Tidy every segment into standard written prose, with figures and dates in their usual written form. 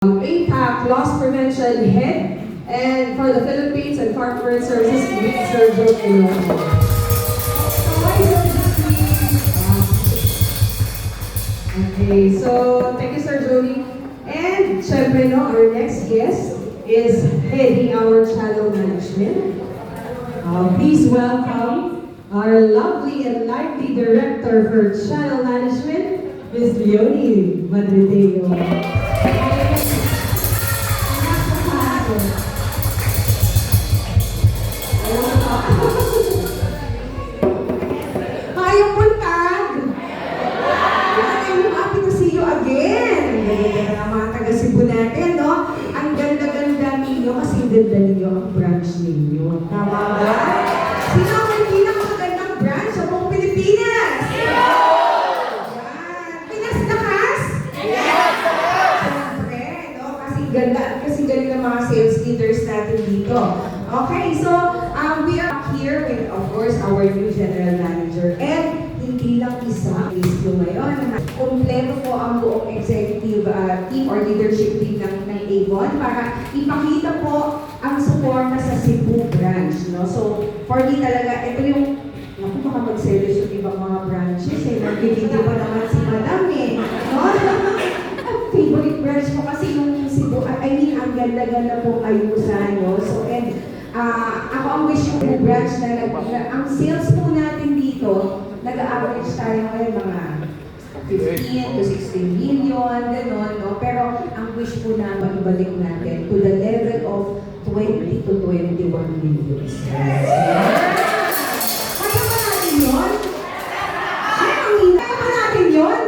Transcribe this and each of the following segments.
APAC Loss Prevention Head, and for the Philippines and Corporate Services, Mr. Joe Iloco. Okay, so thank you, Sir Joey. And syempre, no, our next guest is heading our channel management. Please welcome our lovely and lively director for channel management, Ms. Leonie Madrideo. Hi, Puntag! I'm happy to see you again. Ganda mga taga Cebu natin, no? Ang ganda-ganda ninyo kasi ganda ninyo ang branch ninyo. Tama ba? Sino ang may pinakamagandang branch sa buong Pilipinas? Yan. Pinas Lakas? Yes! Siyempre, no? Kasi ganda at kasi galing ng mga sales leaders natin dito. Okay, so we are here with, of course, our new general manager. And hindi lang isa, list ko ngayon. Kompleto po ang buong executive team or leadership team ng Avon para ipakita po ang suporta sa Cebu branch. No? So, for me talaga, ito yung, naku, baka mag-selos yung ibang mga branches. Nag-video pa naman si Madam eh. No? Favorite branch ko kasi yung Cebu, I mean, ang ganda-ganda pong ayusan. No? So, and ako ang wish yung branch na ang sales po natin dito, nag-average tayo ngayon mga 15 to 16 million, gano'n, no? Pero ang wish po na maibalik natin to the level of 20 to 21 million. Kaya pa natin yun? Ay, ang hina. Kaya pa natin yun?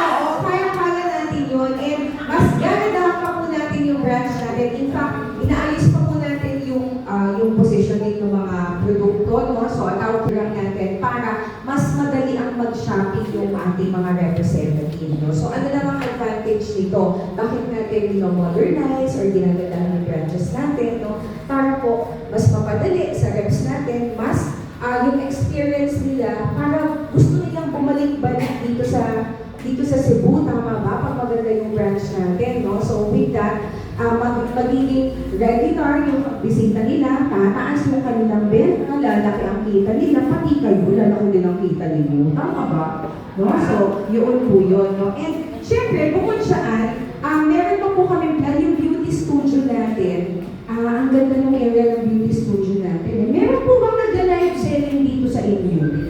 Oo, kaya natin yun. And mas gagadahan pa po natin yung branch natin. In fact, inaalis pa po natin yung positioning ng mga produkto, no? So, account lang natin para mas madali ang mag-shopping yung ating mga representative, no? So, ano namang advantage nito? Bakit natin modernize or ginagandaan ng branches natin, no? Para po mas mapadali sa reps natin, mas yung experience nila para gusto nilang bumalik-balik dito sa Cebu, tama ba? Pag maganda yung branch natin, no? So, with that, magiging regular yung bisita nila, tataas yung kanilang benta, lalaki ang kita nila, pati kayo, lalaki din ang kita ninyo. Tama ba? No? So, yun po yun. No? And, syempre, bukod saan, meron pa po kami plan yung beauty studio natin. Ang ganda ng area ng beauty studio natin. Meron po bang nag-live selling dito sa inyo?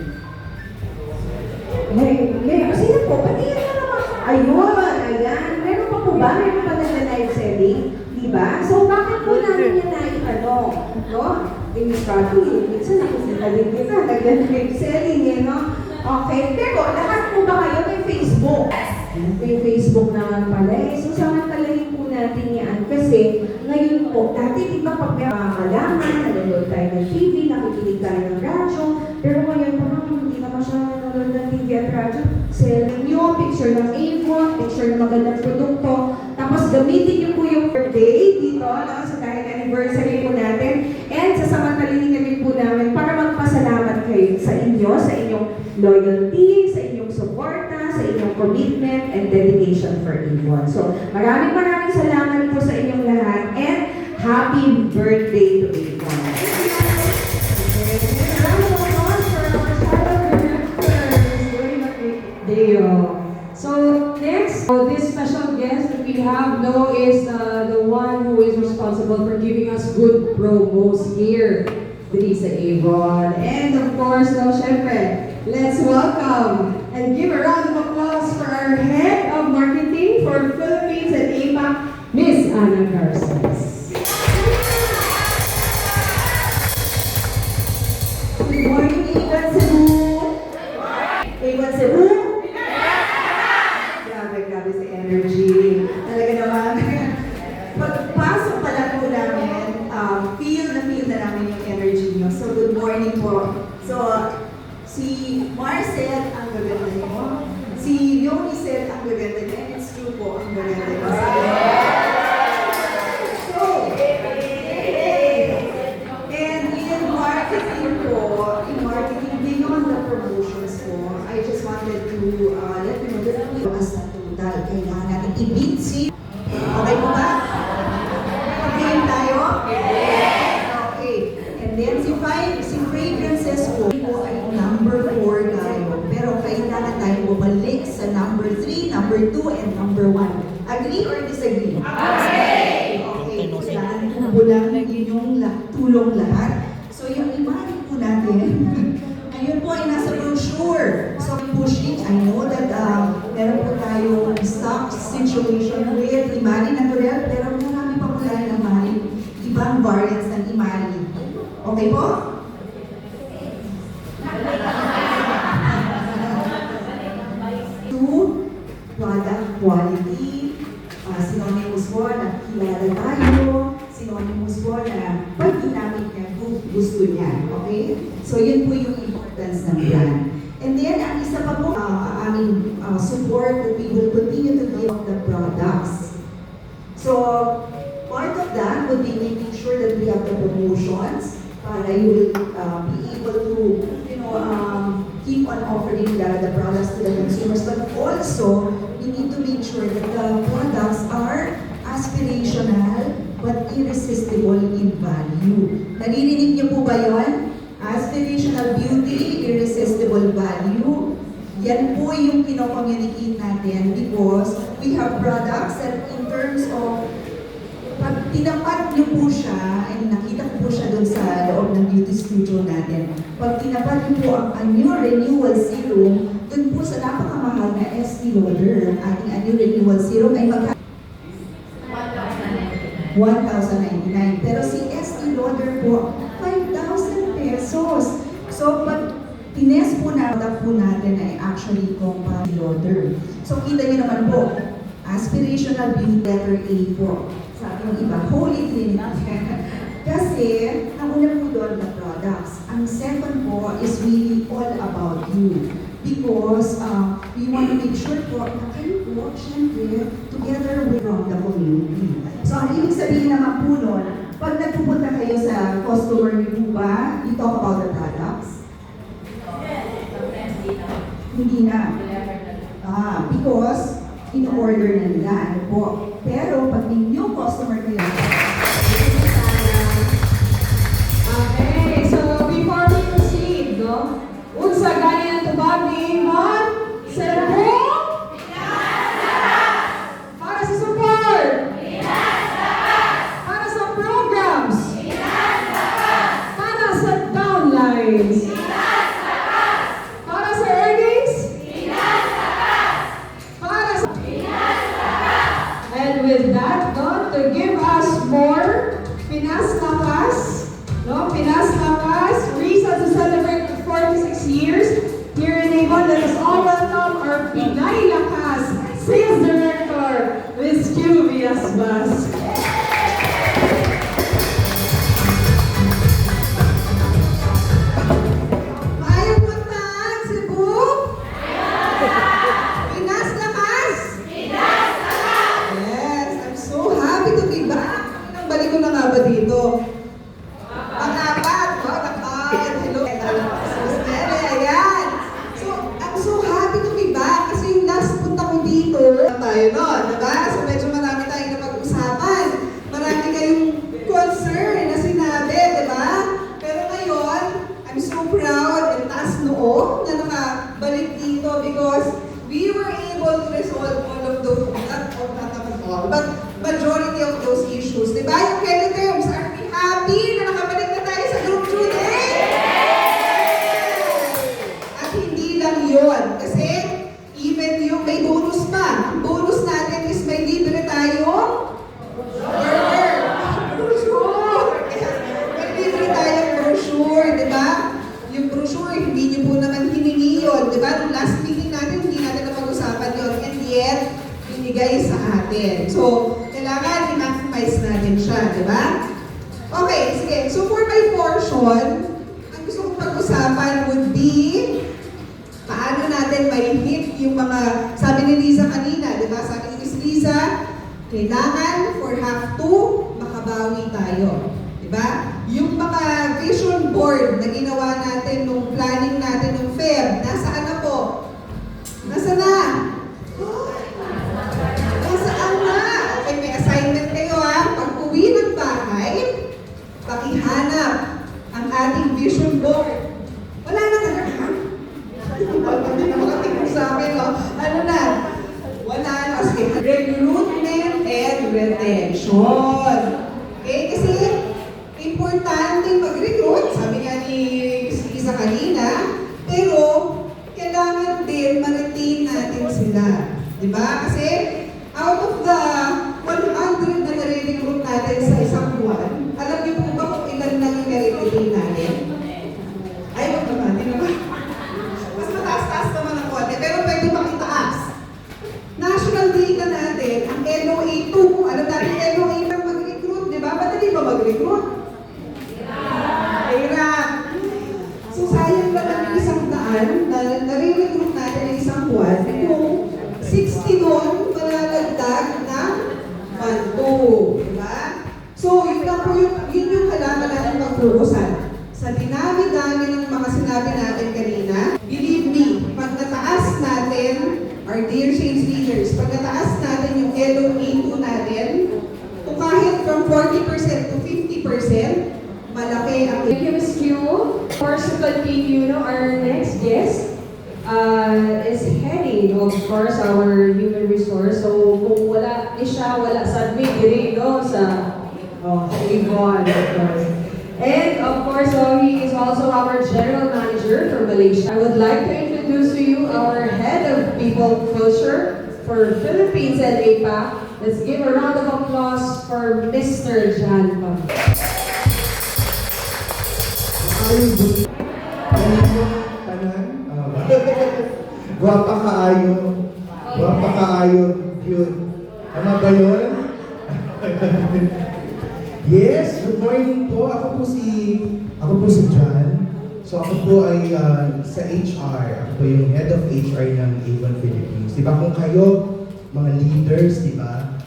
Sino po? Pati yan na naman. Ayun, ayan. Meron pa po ba? Meron pa nag-live selling? Diba? So, bakit po namin yan na-itanong? No? Miss Cathy, minsan nakikita din kita, nag-live selling eh, no? Okay, pero lahat po ba kayo may Facebook? May Facebook naman pala eh. So, samantalahin po natin yan. Kasi, ngayon po, dati di ba pag may malaman, nanonood tayo ng TV, nakikinig tayo ng radyo, pero ngayon parang hindi naman siya nanonood ng TV at radyo. Selling nyo, picture ng Avon, picture ng magandang produkto, tapos gamitin nyo po yung birthday dito, no? So dahil anniversary po natin, and sasamantalihin na rin po namin para magpasalamat kayo sa inyo, sa inyong loyalty, sa inyong suporta, sa inyong commitment and dedication for Avon. So maraming salamat po sa inyong lahat, and happy birthday to Avon. So next, this special guest that we have, no, is the one who is responsible for giving us good promos here, Teresa Avon. And of course, no, syempre, let's welcome and give a round of applause for our head of marketing for Philippines and APAC, Miss Ana Garces. Good morning, Avon Cebu! Avon Cebu! Grabe sa energy. Talaga naman. Pagpasok pala po namin, feel na namin yung energy nyo. So, good morning po. So, si Marcel, ang gaganda niyo. Si Leonie said, ang gaganda niya. It's true po, ang gaganda niya. Agree or disagree? Agree! Okay, kailangan po lang inyong tulong lahat. So yung imagine po natin, ayun po ay nasa brochure. So pushing, I know that meron po tayong stock situation with Imari Natural, pero marami pa po tayo ng ibang variants ng Imari. Okay po? Two, product quality, synonymous po na kilala tayo, synonymous po na pag ginamit niya, gusto niya. Okay? So yun po yung importance ng brand. And then, ang isa pa po, aming support that we will continue to give the products. So, part of that would be making sure that we have the promotions para you will be able to, keep on offering the products to the consumers. But also, we need to make sure that the products are aspirational but irresistible in value. Naririnig niyo po ba yun? Aspirational beauty, irresistible value. Yan po yung kino-communicate natin because we have products that in terms of pag tinapat niyo po siya, and nakita ko po siya doon sa loob ng beauty studio natin, pag tinapat niyo po ang Anyo Renewal Serum, doon po sa napakamahal na Estee Lauder, ang ating Anyo Renewal Serum ay magka 1,099. Pero si Estee Lauder po, 5,000 pesos. So, pag tines po natin ay actually Estee Lauder. So, kita niyo naman po, aspirational beauty, letter A po. Sabi ng iba, Holy Trinity. Kasi, ang una po doon na products. Ang second po is really all about you. Because we want to make sure po na kayo po, syempre, together with from the community. So, ang ibig sabihin naman po nun, pag nagpupunta kayo sa customer niyo po ba, you talk about the products? Hindi na. Because, in-order na nila, ano po. Pero, pag may new customer kayo, Okay, so before we proceed, no? Unsa ganyan tubag ni Imon? Serbo? Para sa support? Para sa programs? Para sa downlines? Para sa earnings? Para sa... And with that, no, to give us more Pinas Lakas, no, Pinas Lakas, reason to celebrate 46 years here in Avon. Let us all welcome our Pinay Lakas Sales Director, Ms. Q. Villasbas. Maayong buntag, Cebu! Pinas Lakas! Yes, I'm so happy to be back. Ilang balik ko na nga ba dito? Pang-apat, no? Nakad, hello. Ayan. So, I'm so happy to be back kasi yung last punta ko dito, tayo nun, diba? So, medyo marami tayong napag-usapan. Marami kayong concern na sinabi, diba? Pero ngayon, I'm so proud and taas noo na nakabalik dito because we were able to resolve all of those, not naman all, but majority of those issues. Diba? Yung credit terms, are we happy na nakabalik na tayo sa group today? At hindi lang yun. Kasi even yung may bonus pa. Ang bonus natin is may libre tayong burger. Brochure. May libre tayong brochure, di ba? Yung brochure, hindi niyo po naman hiningi yun. Di ba? Nung last meeting natin, hindi natin napag-usapan yun. And yet, binigay sa atin. So, kailangan i-maximize natin siya, di ba? Okay, sige. So, for my portion, ang gusto kong pag-usapan would be paano natin may hit yung mga, sabi ni Liza kanina, di ba? Sabi ni Miss Liza, kailangan for half two, makabawi tayo. Di ba? Yung mga vision board na ginawa natin nung planning natin nung Feb, nasaan na po? Nasa na? Nasaan na? Okay, may assignment kayo ha. Pag uwi ng bahay, pakihanap ang ating vision board. Wala na talaga. Hindi na makatingin sa akin, no? Ano na? Wala na. Sige, recruitment retention. Okay? Kasi importante mag-recruit, sabi nga ni Isa kanina, pero kailangan din ma-retain natin sila. Diba? Kasi out of the 100 na nare-recruit natin sa isang buwan, alam niyo po ba kung ilan lang yung nare-retain natin? Ay, wag naman, di naman. Mas mataas-taas naman ang konti, pero pwede makitaas. National data natin, ang LOA2, kung alam natin LOA lang mag-recruit, di ba? Madali ba mag-recruit? Hirap. So sayang naman yung isang daan na nare-recruit natin ng isang buwan, kung 60 doon, malalagdag ng 1-2. Diba? So, yun lang po yun yung kailangan natin mag-focusan. Sa dinami-dami ng mga sinabi natin kanina, believe me, pag nataas natin, our dear change leaders, pag nataas natin yung LOA2 natin, kung kahit from 40% to 50%, malaki ang... Thank you, Ms. Q. Of course, to continue, our next guest is heading, of course, our human resource. So, kung wala siya, wala sa admin, no, sa Avon, of course. And, of course, he is also our general manager for Malaysia. I would like to introduce to you our head of people culture for Philippines and APAC. Let's give a round of applause for Mr. Jan Pam. Guwapa kaayo. Guwapa kaayo. Yun. Ano ba yun? Yes, good morning po. Ako po si John. So ako po ay sa HR. Ako po yung head of HR ng Avon Philippines. Diba kung kayo, mga leaders, diba,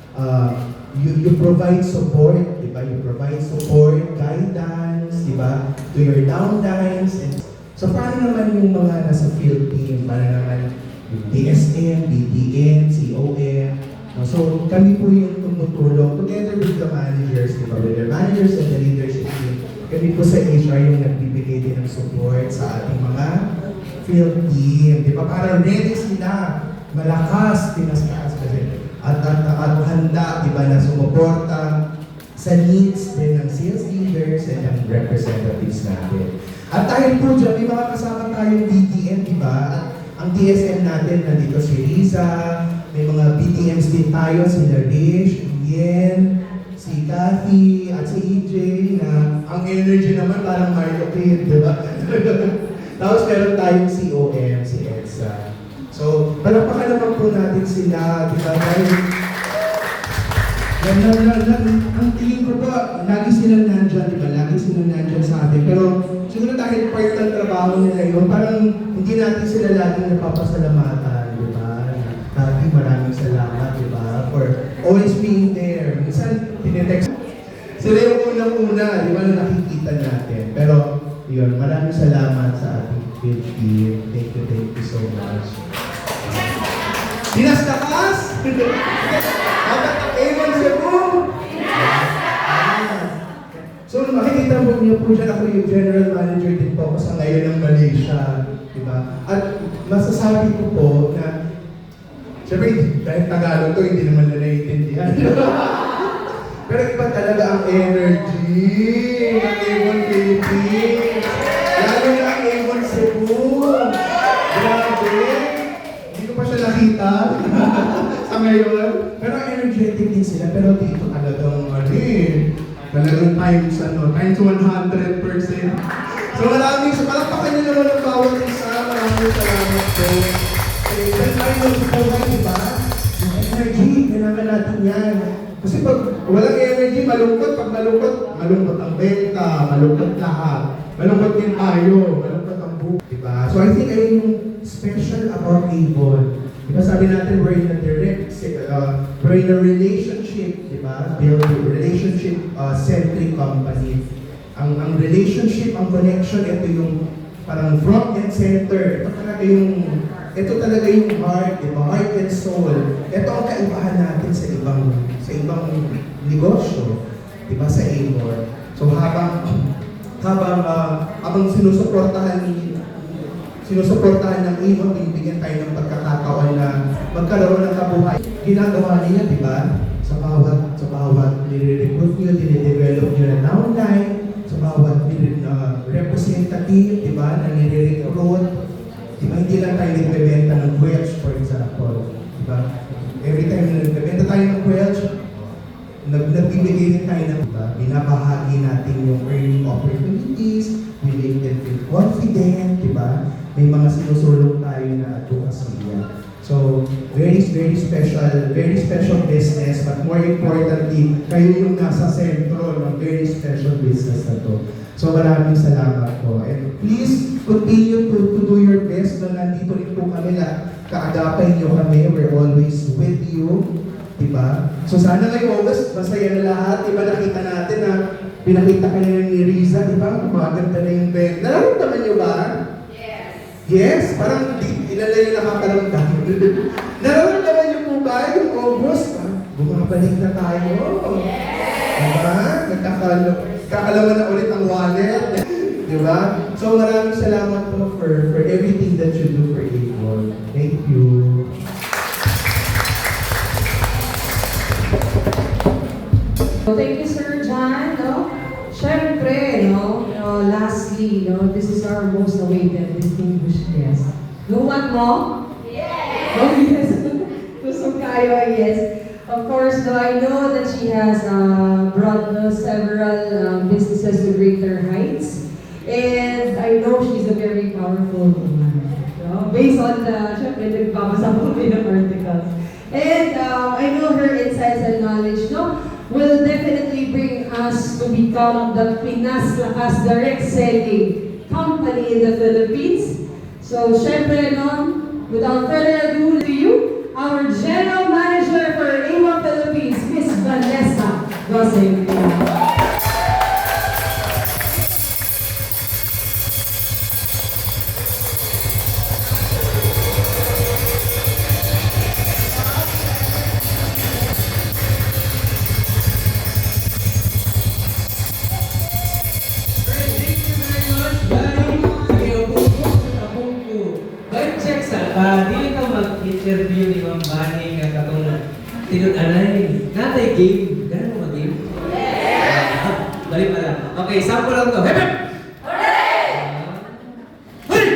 you provide support, diba? You provide support, guidance, diba? To your downlines. And so paano naman yung mga nasa field team? Paano naman yung DSM, BDM, COM? So kami po yung tumutulong together with the managers, diba? With the managers and the leadership team. Kami po sa HR yung nagbibigay din ng support sa ating mga field team. Diba? Para ready sila, malakas, pinaskas kasi. At handa, diba, na sumuporta sa needs din ng sales leaders and ng representatives natin. At dahil po dyan, may mga kasama tayong BDM, di ba? At ang DSM natin, nandito si Riza, may mga BDMs din tayo, si Rish, Ian, si Kathy, at si EJ, na ang energy naman parang Mario Kid, di ba? Tapos meron tayong COM, si Edsa. So, palakpakan naman po natin sila, di ba? Dahil, ang tingin ko po, lagi silang nandyan, di ba? Lagi silang nandyan sa atin. Pero siguro dahil part ng trabaho nila yun, parang hindi natin sila laging napapasalamatan, di ba? Lagi maraming salamat, di ba? For always being there. Minsan, tinetext. Sila yung unang-una, di ba, na nakikita natin. Pero, yun, maraming salamat sa ating field team. Thank you so much. Dinastakas! Dapat ang Avon Cebu! So, makikita mo niyo po dyan, ako yung general manager din po ako sa ngayon ng Malaysia. Diba? At masasabi ko po na, siyempre, dahil Tagalog to, hindi naman na naiintindihan. Pero iba talaga ang energy ng Avon Philippines. Lalo na ang Avon Cebu. Grabe! Hindi ko pa siya nakita sa ngayon. Pero energetic din sila. Pero dito talagang talagang times 100%. So maraming, so palakpakan niyo naman ang bawat isa. Maraming salamat po. Okay, then tayo nagsupuhan, di ba? Yung energy, kailangan natin yan. Kasi pag walang energy, malungkot. Pag malungkot ang benta, malungkot lahat. Malungkot din tayo, malungkot ang buhay. Diba? So I think ay yung special about Avon. Diba sabi natin, we're in a relationship, diba? Relationship-centric company. Ang relationship, ang connection, ito yung parang front and center. Ito talaga yung heart, diba? Heart and soul. Ito ang kaibahan natin sa ibang negosyo, diba? Sa Avon. So habang sinusuportahan ng Avon, bibigyan tayo ng pagkakataon na magkaroon ng kabuhay. Ginagawa niya, di ba? Sa sa bawat nire-recruit nyo, dine-develop nyo na downline, sa bawat representative, di ba, na nire-recruit. Di ba, hindi lang tayo nagbebenta ng Welch, for example. Di ba? Every time na nagbebenta tayo ng Welch, nagbibigay rin tayo ng binabahagi natin yung earning opportunities, we make them feel confident, di ba? May mga sinusulong tayo na advocacy. So, very special business, but more importantly, kayo yung nasa sentro ng very special business na to. So, maraming salamat po. And please, continue to do your best na nandito rin po kami na kaagapay nyo kami. We're always with you. Diba? So sana ngayong August, masaya na lahat. Diba nakita natin na pinakita ka na ni Riza, diba? Maganda na yung bed. Nararamdaman nyo ba? Yes. Yes? Parang ilan yung nakakaramdam. Nararamdaman nyo po ba yung August? Bumabalik na tayo. Yes. Diba? Kakalaman na ulit ang wallet. Diba? So maraming salamat po for everything that you do for Avon. Thank you. So thank you, Sir John. No? Syempre, lastly, this is our most awaited distinguished guest. No one more? Yes! Oh, yes. Kusog kayo, yes. Of course, I know that she has brought several businesses to greater heights. And I know she's a very powerful woman. Based on syempre, nagbabasa ko ng articles. And I know her insights and knowledge, will definitely bring us to become the Pinas Lakas direct selling company in the Philippines. So, syempre, without further ado to you, our General Manager for Avon Philippines, Miss Vanessa Goseng. Dili ka mag-interview ni Ma'am Bani nga katong tinun-anay. Natay game. Ganun mo mag-game? Yes! Balik pala. Okay, sample lang to. Hep! Hooray! Hooray!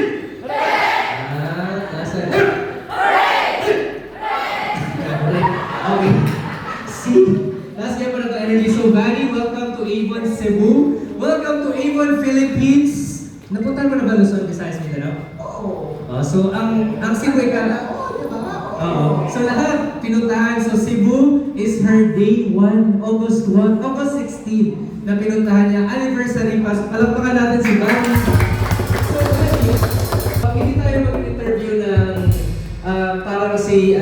Nasa? Hooray! Okay. See? Last game pa na to energy. So, Bani, welcome to Avon Cebu. Welcome to Avon Philippines. Napunta mo na ba Luzon, Visayas, Mindanao? So ang Cebu ay Oo. So lahat pinuntahan. So Cebu is her day 1, August 16 na pinuntahan niya. Anniversary pa. Palakpakan natin si Bani. So hindi tayo mag-interview ng parang si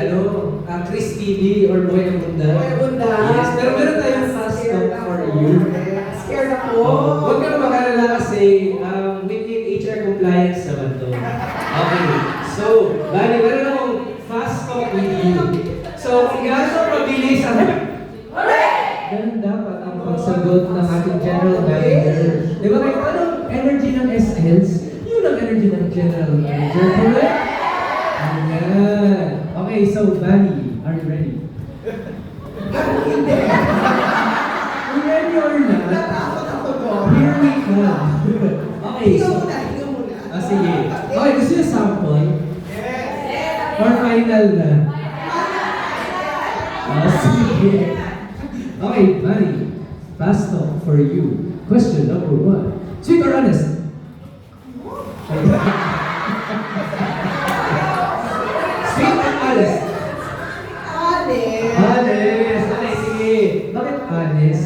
Chris TV or Boy ng Bunda. Boy ng Bunda. Yes, pero meron tayong fast talk for you. Scared ako. Huwag ka na makalala kasi we need HR compliance naman to. Okay. So, Bani, meron akong fast talk with you. So, kung gaano mabilis ang... Ganun dapat ang pagsagot ng ating general manager. Di ba kayo, anong energy ng SLs? Yun ang energy ng general manager. Correct? Ayan. Okay, so Bani, are you ready? You ready or not? Natakot ako doon. Here we go. Okay, Hinga so... muna. Sige. Okay, gusto niyo sample? Yes! Or final na? Sige. Okay, Bani. Fast talk for you. Question number 1. Sweet or honest? Sweet or honest? Honest. Honest. Okay, sige. Bakit honest?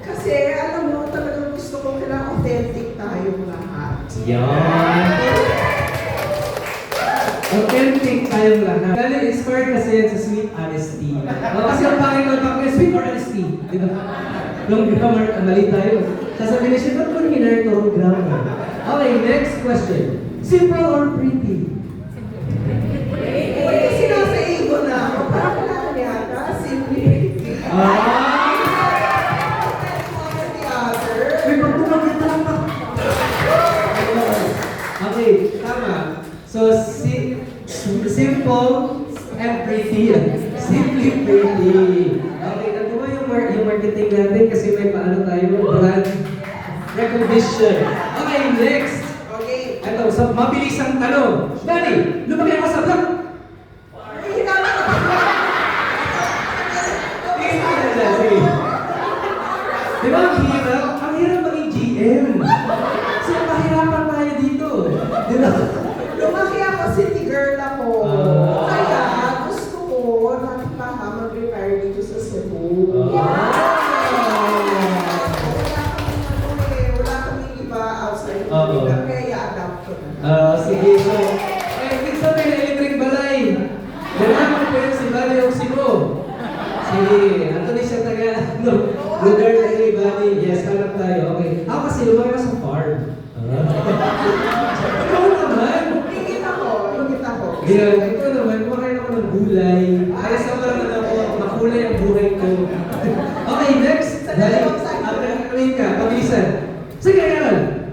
Kasi alam mo, talagang gusto ko kailangan authentic tayong lahat. Yan. Authentic tayong lahat. Kaya inspired kasi yan sa sweet honesty. Kasi ang pangit ng pangit, sweet or honesty. Di ba? Nung grammar, mali tayo. Sasabihin niya siya, ba't mo hinarap ng grammar? Okay, next question. Simple or pretty? Uy, kasi nasa ego na ako. Parang kailangan yata, simply. Okay, tama. So, simple and pretty. Simply pretty. Okay, recognition. Okay, next. Okay. Ito, sa mabilisang tanong. Dani, lumaki ako sa vlog. Sige. Di ba ang hirap? Ang hirap maging GM. So, mahirapan tayo dito. Di ba? Lumaki ako, city girl ako. Ah. Kaya gusto ko natin mag-retire dito sa Cebu. Wala kaming iba outside of Oo. Manila, kaya i-adapt ko na. Sige, so, ibig sabihin na electric balay. Ganahan ko yun si Bali o si Bo. Sige, Anthony siya taga, lugar na ni Bali. Yes, hanap tayo. Okay. Ako kasi lumaki ka sa farm. Ikaw naman. Ingit ako. Yeah, ikaw naman, kumakain ako ng gulay. Kaya sa mga naman ako, makulay ang buhay ko. Okay, next. Wait ka, pabilisan. Sige, Aaron.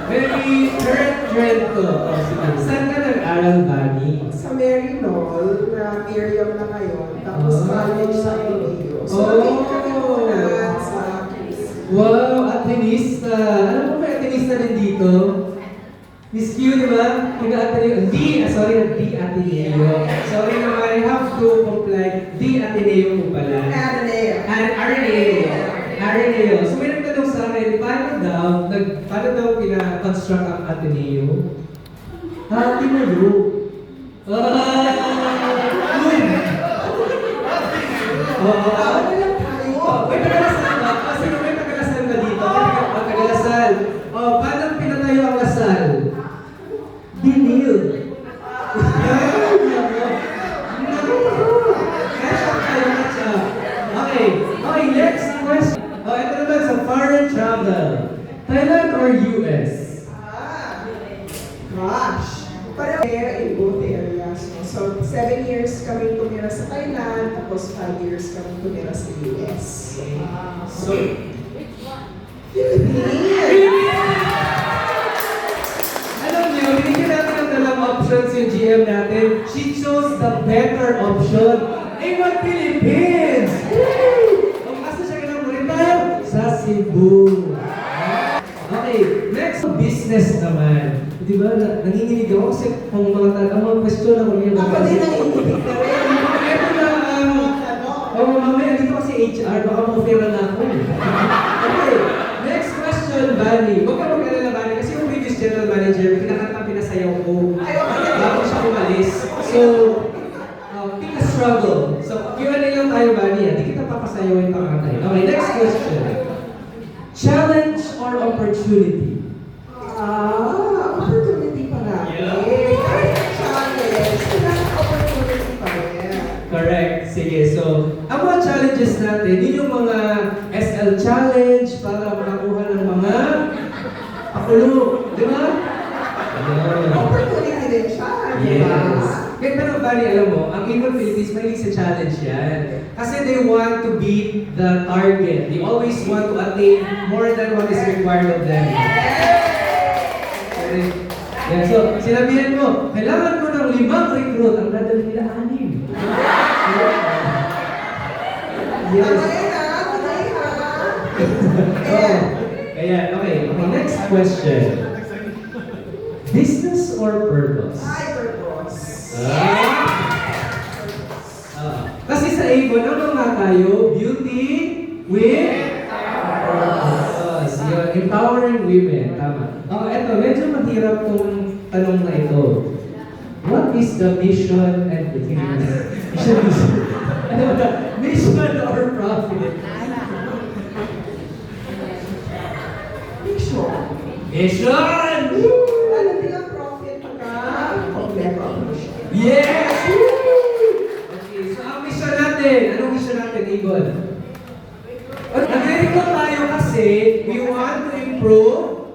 Very trend to. Oh, sige. Saan ka nag-aral, Bani? Sa Maryknoll, na Miriam na ngayon, tapos college sa Ateneo. So, Oh. late kami muna sa QC. Wow, Atenista. Alam mo may Atenista rin dito? Miss Q, di ba? Taga-Ateneo. Sorry, di Ateneo. Sorry naman, I have to comply. Di Ateneo po pala. Ateneo. Ateneo. So may nagtanong sa akin, paano daw pina-construct ang Ateneo? Tinayo. Yun! Tawag na lang tayo. May tagalasal ba? Sino may tagalasal ba dito? Tagalasal. Paano pinatayo ang lasal? Binil. Okay, next question. Ito naman sa foreign travel. Thailand or US? Gosh. Pareho in both areas. So, 7 years kami tumira sa Thailand, tapos 5 years kami tumira sa US. So, Philippines! alam niyo, binigyan natin ng dalawang options yung GM natin. She chose the better option. A1 Philippines! Kung asa siya kinamunin tayo? Sa Cebu. Okay, next business naman. Di ba, nanginginig ako kasi kung mga question ako niya. Ako din nanginginig na rin. Ito na mamaya dito kasi HR, baka ma-offeran na ako. Okay, next question, Bani. Huwag ka mag-alala, Bani, kasi yung previous general manager, pinakanta pinasayaw ko. Bago siya umalis. So, pick a struggle. So, Q&A lang tayo, Bani. Hindi kita papasayawin pa kantahin. Okay, next question. Challenge or opportunity? Opportunity pa natin. Yeah. Challenge. Kailangan opportunity pa rin. Correct. Sige, so, ang mga challenges natin, yun yung mga SL challenge para makakuha ng mga pakulo. Di ba? Ayun. Opportunity din siya. di ba? Yes. Kaya pero Bali, alam mo, ang Avon Philippines, mahilig sa challenge yan. Kasi they want to beat the target. They always want to attain more than what is required of them. Yeah, so, sinabihan mo, kailangan ko ng 5 recruit, ang dadali nila 6. Yes. Tuloy ha. Oh, kaya, okay, next question. Business or purpose? Ay, purpose. Kasi sa Avon, ano nga tayo? Beauty with purpose. Yun, empowering women. Tama. Eto, medyo mahirap tong tanong na ito. What is the mission and mission or profit? Mission. Mission! Lalo din ang profit pagka kompleto ang mission. Yes! Okay, so ang mission natin, anong mission natin, Avon? Nag-recruit tayo kasi we want to improve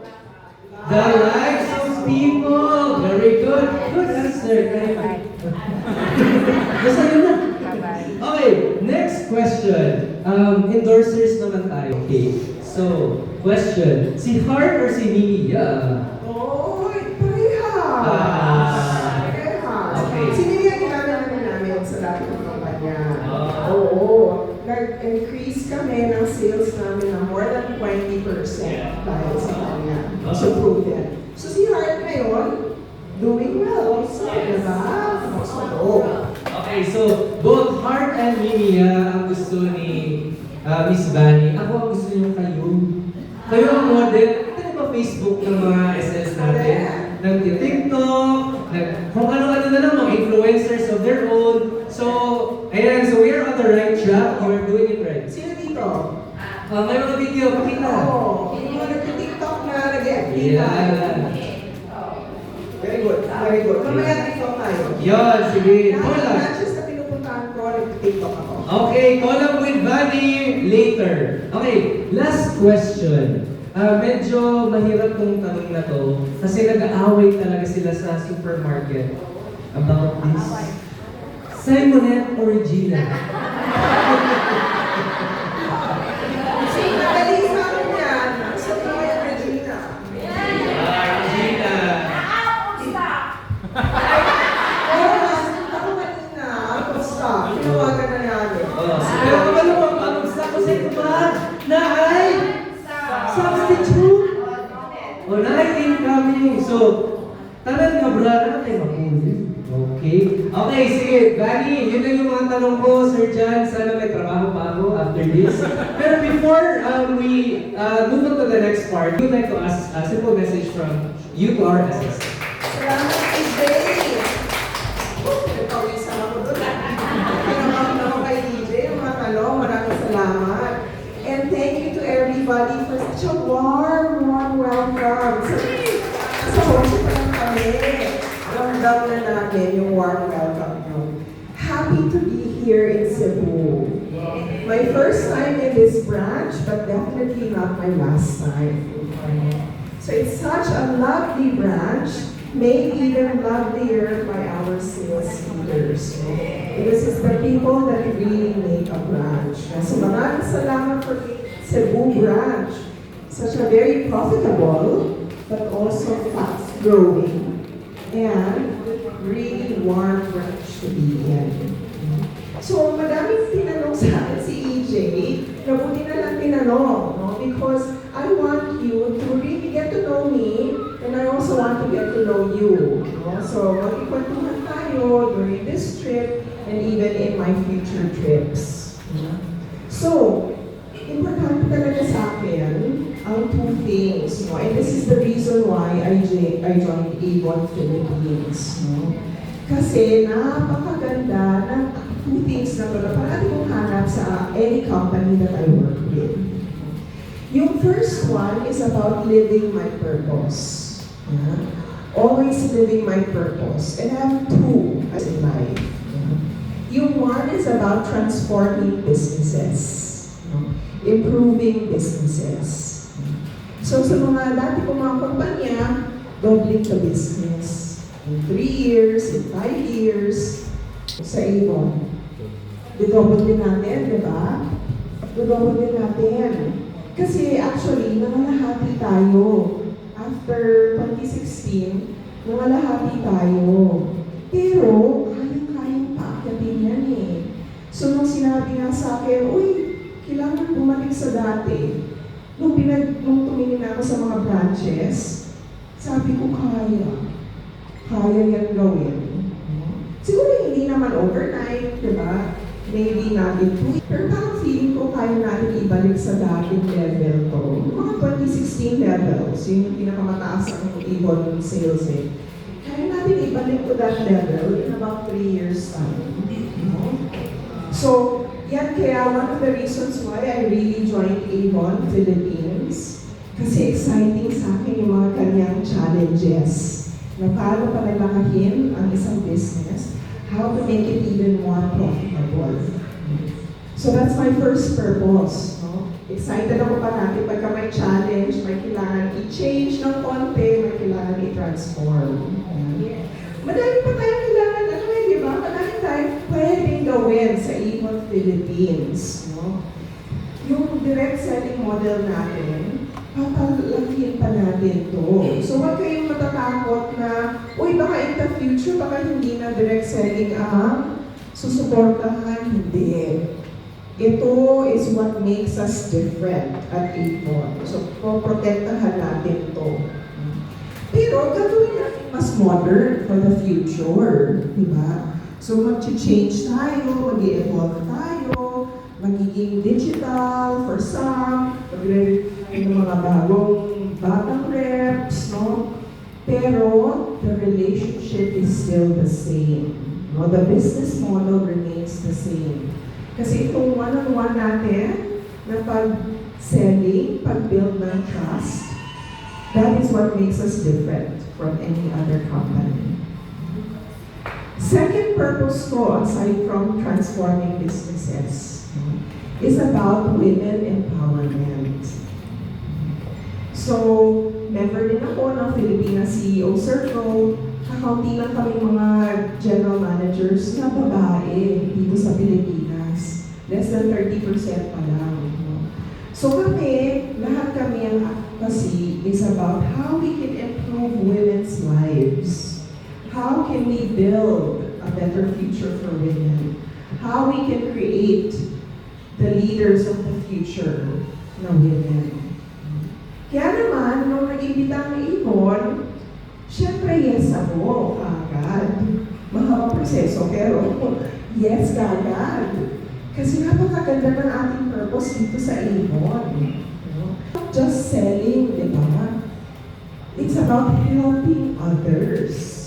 the lives of people. Very good. Good answer. Very good. Basta yun na. Okay, next question. Endorsers naman tayo. Okay, so, question. Si Hart or si Mia? Oy, parehas. Ah. Parehas. Okay. Sino yung ginagawa namin sa lahat ng kampanya? Ah. Oo. nag-increase kami ng sales namin na more than 20% dahil sa kanya. So, proven. So, si Heart ngayon, doing well also, diba? So, Okay, so both Heart and Mimia ang gusto ni Miss Bunny. Ako ang gusto niyo kayo. Kayo ang model. Ito na ba Facebook ng mga SS natin? Nag-TikTok, kung ano-ano na lang, mga influencers of their own. So, ayan, so we are on the right track. You are doing it right. sino dito? May mga video, pakita. Oo. Yung mga nag-TikTok na nag-FB na. Yeah. Very good, very good. Mamaya TikTok tayo. Yon, sige. Lahat Call ng up. matches na pinupuntahan ko, nag-TikTok ako. Okay, call up with Bunny later. Okay, last question. Medyo mahirap tong tanong na to kasi nag-aaway talaga sila sa supermarket about this. Simonette or Regina? Madali sa akin yan. Sa mga yung Regina. Regina. Oo, nasunod ako kanina. Basta, tinawagan na namin. Pero ano bang pag-stop ko sa ito ba? Na ay substitute? O na ay incoming. So, tanan nga brother natin mapuli. Okay. Okay, sige. Bunny, yun lang yung mga tanong ko, Sir John. Sana may trabaho pa ako after this. Pero before we move on to the next part, we would like to ask a simple message from you to our SS. Salamat, EJ. Nagpawisan ako doon. Pinamahal ako kay EJ. Yung mga tanong, maraming salamat. And thank you to everybody for such a warm welcome. Sa Hoshi pa lang kami. Ramdam na namin yung warm welcome nyo. Happy to be here in Cebu. My first time in this branch, but definitely not my last time. So it's such a lovely branch, made even lovelier by our sales leaders. Because it's the people that really make a branch. So maraming salamat for Cebu branch. Such a very profitable, but also fast-growing, and really warm branch to be in. So madaming tinanong sa akin si EJ, nabuti na lang tinanong, no? Because I want you to really get to know me, and I also want to get to know you. No? So magkikwentuhan tayo during this trip, and even in my future trips. So, importante talaga sa akin ang two things, no? And this is the reason why I joined Avon Philippines, no? Kasi napakaganda ng two things na ito na parati kong hanap sa any company that I work with. Yung first one is about living my purpose. Always living my purpose. And I have two in life. Yung one is about transforming businesses. Improving businesses. So sa mga dati kong mga kumpanya, doubling the business. In 3 years, in 5 years, sa Avon. Didouble din natin, di ba? Didouble din natin. Kasi actually, nangalahati tayo. After 2016, nangalahati tayo. Pero, kayang-kayang paakyatin yan eh. So nung sinabi nga sa akin, uy, kailangan bumalik sa dati. Nung tumingin ako sa mga branches, sabi ko, kaya. Kaya yan gawin. Siguro hindi naman overnight, di ba? Maybe not in 2 years. Pero parang feeling ko kaya natin ibalik sa dating level to. Yung mga 2016 levels, yun yung pinakamataas ang Avon sales eh. Kaya natin ibalik to that level in about 3 years time. So, yan kaya one of the reasons why I really joined Avon Philippines. Kasi exciting sa akin yung mga kanyang challenges. Na paano palalakahin ang isang business, how to make it even more profitable. So that's my first purpose. No? Excited ako parati pagka may challenge, may kailangan i-change ng konti, may kailangan i-transform. Madami pa tayong kailangan, di ba? Madami tayong pwedeng gawin sa Avon Philippines. No? Yung direct selling model natin, papalakihin pa natin to. So huwag kayong matatakot na, uy, baka in the future, baka hindi na direct selling ang susuportahan. Hindi. ito is what makes us different at Avon. So, poprotektahan natin to. Pero gagawin natin mas modern for the future, di ba? So, mag-change tayo, mag-evolve tayo, magiging digital for some, magre-recruit ng mga bagong batang reps, no? Pero, the relationship is still the same. No? The business model remains the same. Kasi itong one-on-one natin, na pag-selling, pag-build ng trust, that is what makes us different from any other company. Second purpose ko, aside from transforming businesses, is about women empowerment. So, member din ako ng Pilipinas CEO Circle. Kakaunti lang kami mga general managers na babae dito sa Pilipinas. Less than 30% pa lang. So kami, lahat kami ang advocacy is about how we can improve women's lives. How can we build a better future for women? How we can create the leaders of the future na women. Kaya naman, nung nag-imbita ng Avon, syempre yes ako agad. Mahabang proseso, pero yes agad. Kasi napakaganda ng ating purpose dito sa Avon. Not just selling, di ba? It's about helping others.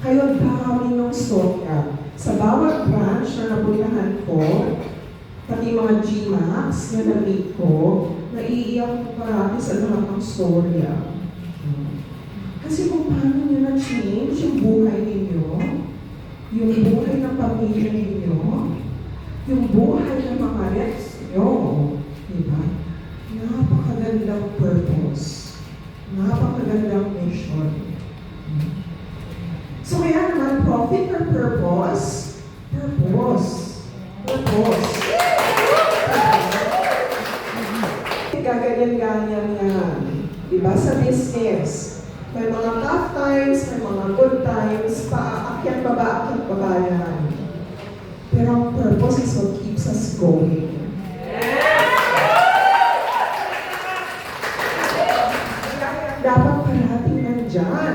Kayo dami ng storya. Sa bawat branch na napuntahan ko, pati mga GMAX na na-meet ko, naiiyak ko parati sa lahat ng storya. Kasi kung paano nyo na-change yung buhay ninyo, yung buhay ng pamilya ninyo, yung buhay ng mga reps nyo, diba? Napakagandang purpose. Napakagandang mission. So kaya naman, profit or purpose? Purpose. Purpose. Gaganyan-ganyan yan. Diba? Sa business, may mga tough times, may mga good times, paakyat baba yan. Pero ang purpose is what keeps us going. Kaya dapat parating nandyan.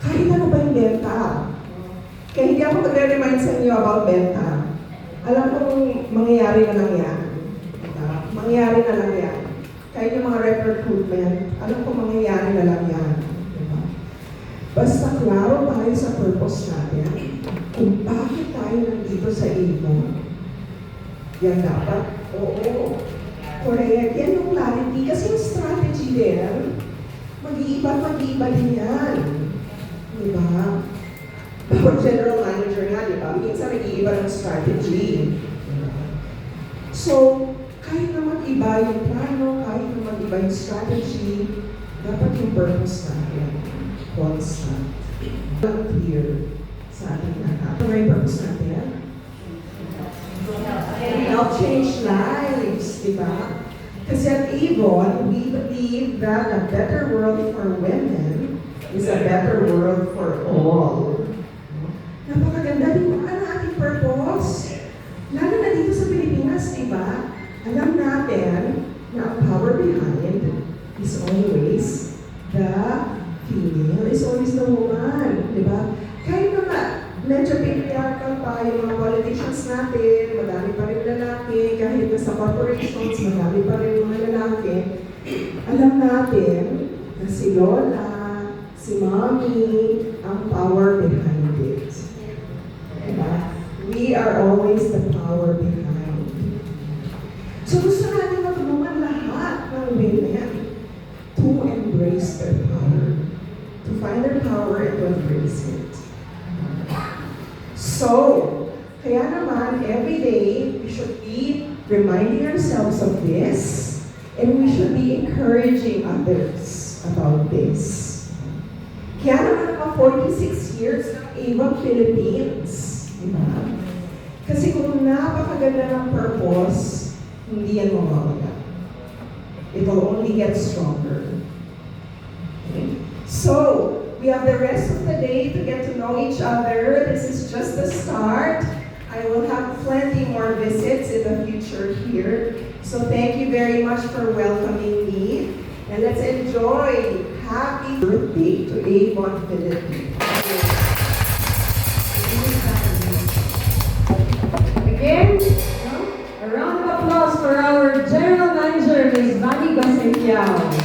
Kahit ano ba yung benta? Kaya hindi ako magre-remind sa inyo about benta. Alam kong mangyayari na lang yan. Mangyayari na lang yan. Kahit yung mga recruitment, alam kong mangyayari na lang yan. Basta klaro tayo sa purpose natin, kung bakit tayo nandito sa Avon. Yan dapat, oo, correct. Yan yung clarity. Kasi yung strategy din, mag-iiba din yan. Diba? Bawat general manager nga, diba? Minsan nag-iiba ng strategy. So, kahit na mag-iba yung plano, kahit na mag-iba yung strategy, dapat yung purpose natin constant. Clear sa ating lahat. Ano yung purpose natin? Help change lives, diba? Kasi at Avon, we believe that a better world for women is a better world for all. Napakaganda din ang ating purpose. Lalo na dito sa Pilipinas, diba? Alam natin na ang power behind is always the female, is always the woman, di ba? Kahit na medyo patriarchal pa yung mga politicians natin, madami pa rin lalaki, kahit na sa corporations, madami pa rin mga lalaki, alam natin na si Lola, si Mommy, ang power behind it. Diba? We are always the power behind. So gusto natin magulungan lahat ng women to embrace their power. To find their power and to embrace it. So, kaya naman, every day, we should be reminding ourselves of this, and we should be encouraging others about this. Kaya naman mga 46 years ng Avon Philippines, diba? Kasi kung napakaganda ng purpose, hindi yan mawawala. It will only get stronger. Okay? So, we have the rest of the day to get to know each other. This is just the start. I will have have plenty more visits in the future here. So thank you very much for welcoming me. And let's enjoy. Happy birthday to Avon Philippines. Again, a round of applause for our General Manager, Ms. Vani Gosenkiao.